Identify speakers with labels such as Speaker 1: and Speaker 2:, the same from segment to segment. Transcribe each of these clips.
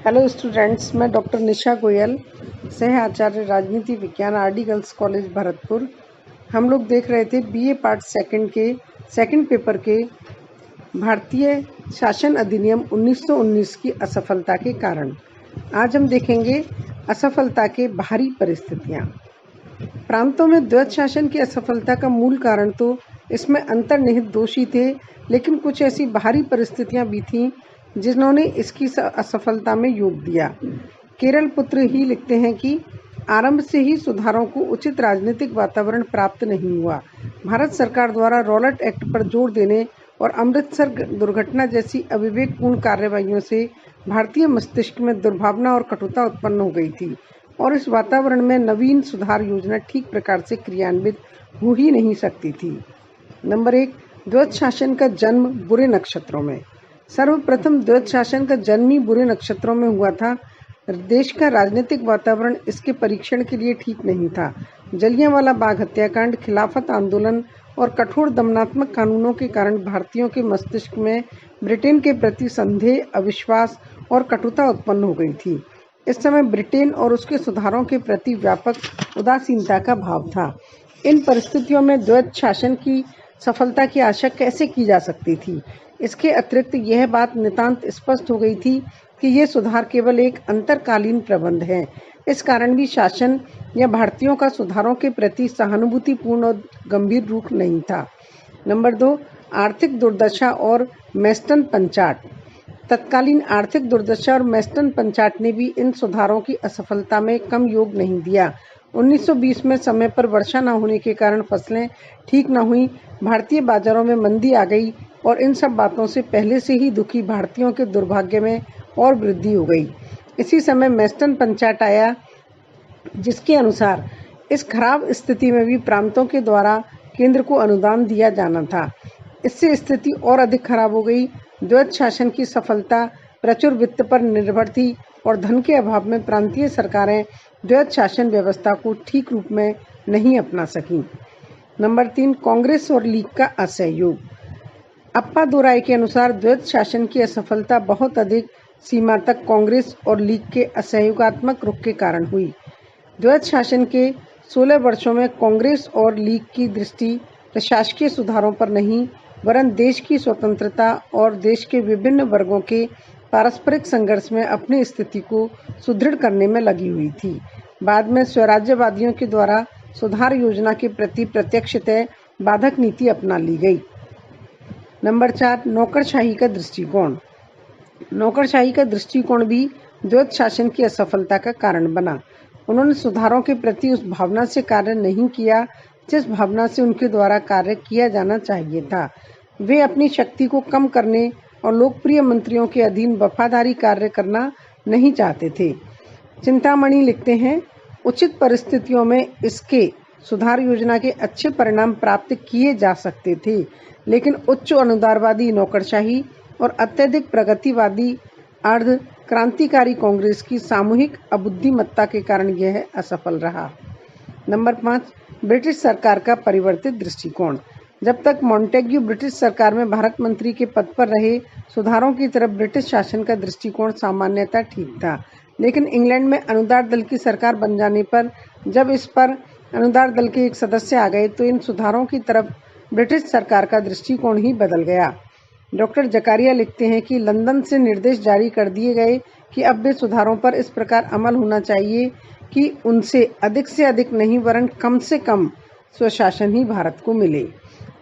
Speaker 1: Hello students, मैं doctor निशा गोयल, सह आचार्य राजनीति विज्ञान आरडी गर्ल्स कॉलेज भरतपुर। हम लोग देख रहे थे बीए पार्ट सेकंड के सेकंड पेपर के भारतीय शासन अधिनियम 1919 की असफलता के कारण। आज हम देखेंगे असफलता के बाहरी परिस्थितियाँ। प्रांतों में द्वैत शासन की असफलता का मूल कारण तो इसमें अंतर्निहित दोष ही थे, लेकिन कुछ ऐसी बाहरी परिस्थितियाँ भी थीं जिन्होंने इसकी असफलता में योग दिया। केरल पुत्र ही लिखते हैं कि आरंभ से ही सुधारों को उचित राजनीतिक वातावरण प्राप्त नहीं हुआ। भारत सरकार द्वारा रॉलेट एक्ट पर जोर देने और अमृतसर दुर्घटना जैसी अविवेकपूर्ण कार्रवाइयों से भारतीय मस्तिष्क में दुर्भावना और कटुता उत्पन्न हो गई थी और इस वातावरण में नवीन सुधार योजना ठीक प्रकार से क्रियान्वित हो ही नहीं सकती थी। नंबर 1, द्वैत शासन का जन्म बुरे नक्षत्रों में। सर्वप्रथम द्वैत शासन का जन्म ही बुरे नक्षत्रों में हुआ था। देश का राजनीतिक वातावरण इसके परीक्षण के लिए ठीक नहीं था। जलियांवाला बाग हत्याकांड, खिलाफत आंदोलन और कठोर दमनात्मक कानूनों के कारण भारतीयों के मस्तिष्क में ब्रिटेन के प्रति संदेह, अविश्वास और कटुता उत्पन्न हो गई थी। इस समय ब्रिटेन और उसके सुधारों के प्रति व्यापक उदासीनता का भाव था। इन परिस्थितियों में द्वैत शासन की सफलता की आशा कैसे की जा सकती थी? इसके अतिरिक्त यह बात नितांत स्पष्ट हो गई थी कि ये सुधार केवल एक अंतरकालीन प्रबंध है। इस कारण भी शासन या भारतीयों का सुधारों के प्रति सहानुभूतिपूर्ण और गंभीर रूख नहीं था। नंबर 2, आर्थिक दुर्दशा और मेस्टन पंचाट। तत्कालीन आर्थिक दुर्दशा और मेस्टन पंचाट ने भी इन सुधारों की असफलता में कम योग नहीं दिया। 1920 में समय पर वर्षा न होने के कारण फसलें ठीक न हुई, भारतीय बाजारों में मंदी आ गई और इन सब बातों से पहले से ही दुखी भारतीयों के दुर्भाग्य में और वृद्धि हो गई। इसी समय मेस्टन पंचाट आया, जिसके अनुसार इस खराब स्थिति में भी प्रांतों के द्वारा केंद्र को अनुदान दिया जाना था। इससे स्थिति और अधिक खराब हो गई। द्वैत शासन की सफलता प्रचुर वित्त पर निर्भर थी और धन के अभाव में प्रांतीय सरकारें द्वैत शासन व्यवस्था को ठीक रूप में नहीं अपना सकीं। नंबर 3, कांग्रेस और लीग का असहयोग। अप्पादोराय के अनुसार द्वैत शासन की असफलता बहुत अधिक सीमा तक कांग्रेस और लीग के असहयोगात्मक रुख के कारण हुई। द्वैत शासन के 16 वर्षों में कांग्रेस और लीग की दृष्टि प्रशासकीय सुधारों पर नहीं, वरन देश की स्वतंत्रता और देश के विभिन्न वर्गों के पारस्परिक संघर्ष में अपनी स्थिति को सुदृढ़ करने में लगी हुई थी। बाद में स्वराज्यवादियों के द्वारा सुधार योजना के प्रति प्रत्यक्षतः बाधक नीति अपना ली गई। नंबर 4, नौकरशाही का दृष्टिकोण। नौकरशाही का दृष्टिकोण भी द्वैत शासन की असफलता का कारण बना। उन्होंने सुधारों के प्रति उस भावना से कार्य नहीं किया जिस भावना से उनके द्वारा कार्य किया जाना चाहिए था। वे अपनी शक्ति को कम करने और लोकप्रिय मंत्रियों के अधीन वफादारी कार्य करना नहीं चाहते थे। चिंतामणि लिखते हैं, उचित परिस्थितियों में इसके सुधार योजना के अच्छे परिणाम प्राप्त किए जा सकते थे, लेकिन उच्च अनुदारवादी नौकरशाही और अत्यधिक प्रगतिवादी अर्ध क्रांतिकारी कांग्रेस की सामूहिक अबुद्धिमत्ता के कारण यह असफल रहा। नंबर 5, ब्रिटिश सरकार का परिवर्तित दृष्टिकोण। जब तक मॉन्टेग्यू ब्रिटिश सरकार में भारत मंत्री के पद पर रहे, सुधारों की तरफ ब्रिटिश शासन का दृष्टिकोण सामान्यतः ठीक था, लेकिन इंग्लैंड में अनुदार दल की सरकार बन जाने पर जब इस पर अनुदार दल के एक सदस्य आ गए तो इन सुधारों की तरफ ब्रिटिश सरकार का दृष्टिकोण ही बदल गया। डॉक्टर जकारिया लिखते हैं कि लंदन से निर्देश जारी कर दिए गए कि अब वे सुधारों पर इस प्रकार अमल होना चाहिए कि उनसे से अधिक नहीं, वरन कम से कम स्वशासन ही भारत को मिले।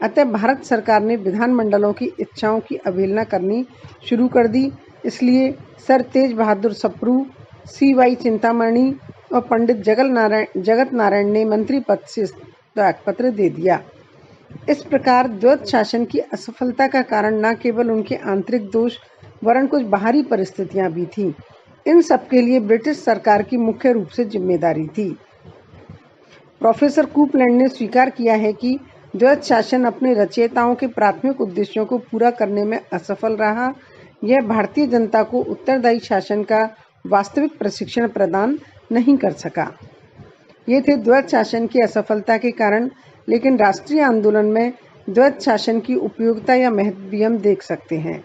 Speaker 1: अतः भारत सरकार ने विधानमंडलों की इच्छाओं की अवहेलना करनी शुरू कर दी। इसलिए सर तेज बहादुर सप्रू, CY चिंतामणि और पंडित जगत नारायण ने मंत्री पद से त्यागपत्र दे दिया। इस प्रकार द्वैत शासन की असफलता का कारण न केवल उनके आंतरिक दोष वरन कुछ बाहरी परिस्थितियां भी थीं। इन सब के लिए ब्रिटिश सरकार की मुख्य रूप से जिम्मेदारी थी। प्रोफेसर कूपलैंड ने स्वीकार किया है कि द्वैत शासन अपने रचयिताओं के प्राथमिक उद्देश्यों को पूरा करने में असफल रहा। यह भारतीय जनता को उत्तरदायी शासन का वास्तविक प्रशिक्षण प्रदान नहीं कर सका। ये थे द्वैत शासन की असफलता के कारण, लेकिन राष्ट्रीय आंदोलन में द्वैत शासन की उपयोगिता या महत्व भी हम देख सकते हैं।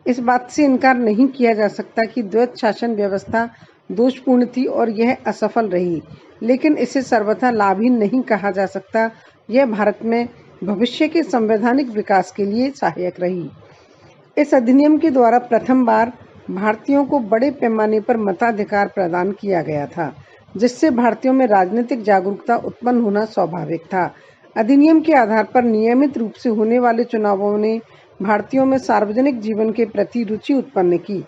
Speaker 1: इस बात से इनकार नहीं किया जा सकता कि द्वैत शासन व्यवस्था दोषपूर्ण थी और यह असफल रही, लेकिन इसे सर्वथा लाभहीन नहीं कहा जा सकता। यह भारत में भविष्य के संवैधानिक विकास के लिए सहायक रही। इस अधिनियम के द्वारा प्रथम बार भारतीयों को बड़े पैमाने पर मताधिकार प्रदान किया गया था, जिससे भारतीयों में राजनीतिक जागरूकता उत्पन्न होना स्वाभाविक था। अधिनियम के आधार पर नियमित रूप से होने वाले चुनावों ने भारतीयों में सार्वजनिक जीवन के प्रति रुचि उत्पन्न की।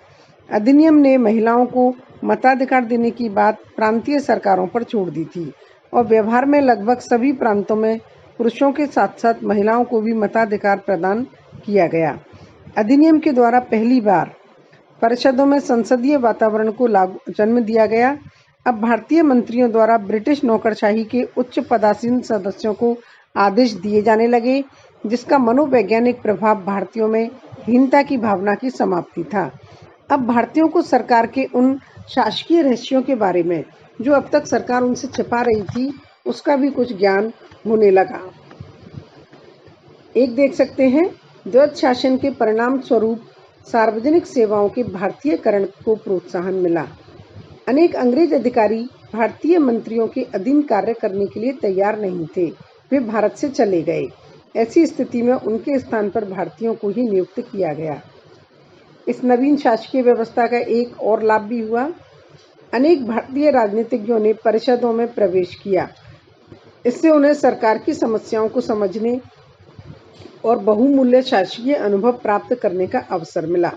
Speaker 1: अधिनियम ने महिलाओं को मताधिकार देने की बात प्रांतीय सरकारों पर छोड़ दी थी और व्यवहार में लगभग सभी प्रांतों में पुरुषों के साथ साथ महिलाओं को भी मताधिकार प्रदान किया गया। अधिनियम के द्वारा पहली बार परिषदों में संसदीय वातावरण को जन्म दिया गया। अब भारतीय मंत्रियों द्वारा ब्रिटिश नौकरशाही के उच्च पदासीन सदस्यों को आदेश दिए जाने लगे, जिसका मनोवैज्ञानिक प्रभाव भारतीयों में हीनता की भावना की समाप्ति था। अब भारतीयों को सरकार के उन शासकीय रहस्यों के बारे में जो अब तक सरकार उनसे छिपा रही थी, उसका भी कुछ ज्ञान होने लगा। एक देख सकते हैं, द्वैत शासन के परिणाम स्वरूप सार्वजनिक सेवाओं के भारतीयकरण को प्रोत्साहन मिला। अनेक अंग्रेज अधिकारी भारतीय मंत्रियों के अधीन कार्य करने के लिए तैयार नहीं थे, वे भारत से चले गए। ऐसी स्थिति में उनके स्थान पर भारतीयों को ही नियुक्त किया गया। इस नवीन शासकीय व्यवस्था का एक और लाभ भी हुआ। अनेक भारतीय राजनीतिज्ञों ने परिषदों में प्रवेश किया। इससे उन्हें सरकार की समस्याओं को समझने और बहुमूल्य शासकीय अनुभव प्राप्त करने का अवसर मिला।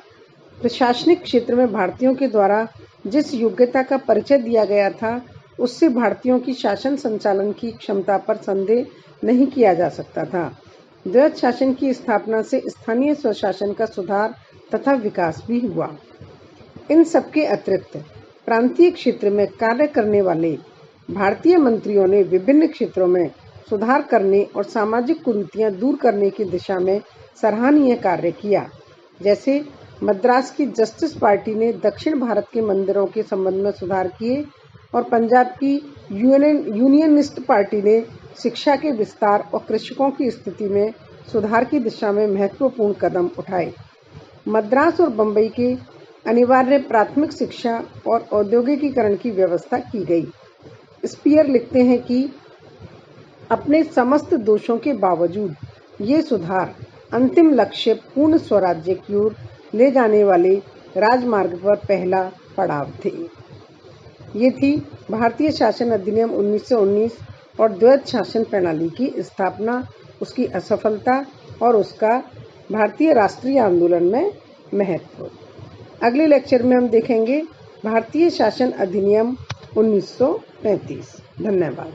Speaker 1: प्रशासनिक क्षेत्र में भारतीयों के द्वारा जिस योग्यता का परिचय दिया गया था, उससे भारतीयों की शासन संचालन की क्षमता पर संदेह नहीं किया जा सकता था। द्वैत शासन की स्थापना से स्थानीय स्वशासन का सुधार तथा विकास भी हुआ। इन सबके अतिरिक्त प्रांतीय क्षेत्र में कार्य करने वाले भारतीय मंत्रियों ने विभिन्न क्षेत्रों में सुधार करने और सामाजिक कुरीतियां दूर करने की दिशा में सराहनीय कार्य किया। जैसे मद्रास की जस्टिस पार्टी ने दक्षिण भारत के मंदिरों के संबंध में सुधार किए और पंजाब की यूनियनिस्ट पार्टी ने शिक्षा के विस्तार और कृषकों की स्थिति में सुधार की दिशा में महत्वपूर्ण कदम उठाए। मद्रास और बम्बई के अनिवार्य प्राथमिक शिक्षा और औद्योगिकीकरण की व्यवस्था की गई। स्पीयर लिखते हैं कि अपने समस्त दोषों के बावजूद ये सुधार अंतिम लक्ष्य पूर्ण स्वराज्य की ओर ले जाने वाले राजमार्ग पर पहला पड़ाव थे। ये थी भारतीय शासन अधिनियम 1919 और द्वैत शासन प्रणाली की स्थापना, उसकी असफलता और उसका भारतीय राष्ट्रीय आंदोलन में महत्व। अगले लेक्चर में हम देखेंगे भारतीय शासन अधिनियम 1935। धन्यवाद।